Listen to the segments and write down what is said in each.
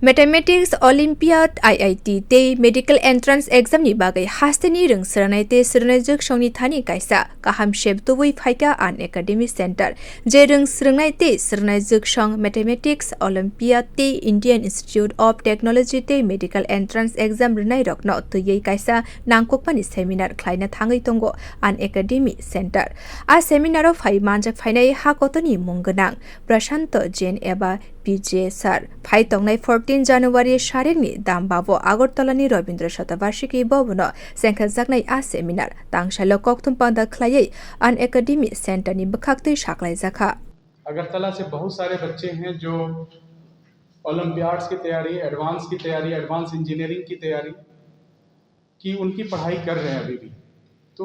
Mathematics Olympiad IIT te medical entrance exam ni bagai hasteni rung seranai te seranai juk shongni thani kaisa kaham shep tuwi phaika an academy center je rung seranai te seranai juk shong mathematics Olympiad te Indian Institute of Technology te medical entrance exam runai rokno tuyei kaisa nangkokpani seminar khlaina thangai tongo an academy center a seminar of phai manjak phainai hakotoni mungganang Prashanto Jain eba PJ sir phai tongnai 14 January sharingni dambabo Agartala-ni Rabindra Shatavarshiki bawno sengkhajaknai a seminar tangshalo kokthumpada khlaiei an academy center ni bkhaktei shaklai jakha Agartala से बहुत सारे बच्चे हैं जो Olympiads की तैयारी, advance engineering की तैयारी की उनकी पढ़ाई कर रहे हैं अभी भी। तो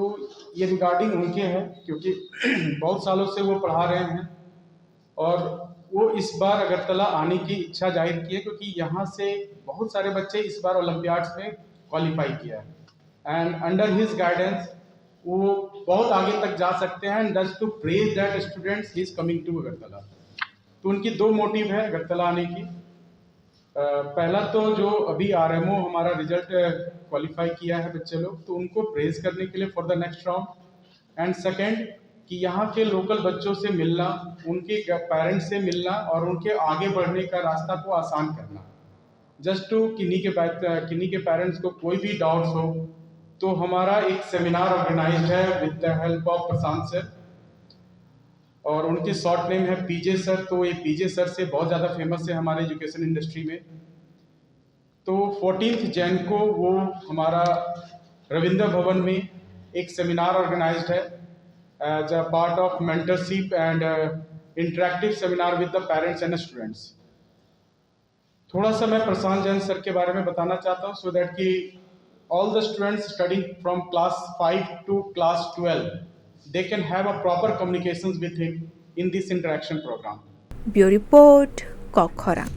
ये रिगार्डिंग उनके हैं क्योंकि बहुत सालों से वो पढ़ा रहे हैं और वो इस बार अगरतला आने की इच्छा जाहिर की है क्योंकि यहाँ से बहुत सारे बच्चे इस बार ओलंपियाड्स में क्वालिफाई किया है एंड अंडर हिज गाइडेंस वो बहुत आगे तक जा सकते हैं and just to praise that students he is coming to Agartala. तो उनकी दो मोटिव है अगरतला आने की। पहला तो जो अभी आरएमओ हमारा रिजल्ट क्वालिफाई किया है बच्चे लोग, तो उनको प्रेज करने के लिए for the next round and second कि यहाँ के लोकल बच्चों से मिलना, उनके पेरेंट्स से मिलना और उनके आगे बढ़ने का रास्ता को आसान करना। जस्ट टू किन्हीं के पेरेंट्स को कोई भी डाउट्स हो तो हमारा एक सेमिनार ऑर्गेनाइज्ड है with the help of Prashant sir और उनके शॉर्ट नेम है पीजे सर। तो ये पीजे सर से बहुत ज़्यादा फेमस है हमारे एजुकेशन इंडस्ट्री में। तो 14 जैन को वो हमारा रविंद्र भवन में एक सेमिनार ऑर्गेनाइज्ड है as a part of mentorship and interactive seminar with the parents and students. थोड़ा सा मैं प्रशांत जैन सर के बारे में बताना चाहता हूँ सो दैट कि all the students studying from class 5 to class 12 they can have a proper communications with him in this interaction program. Bureau Report Kokhara।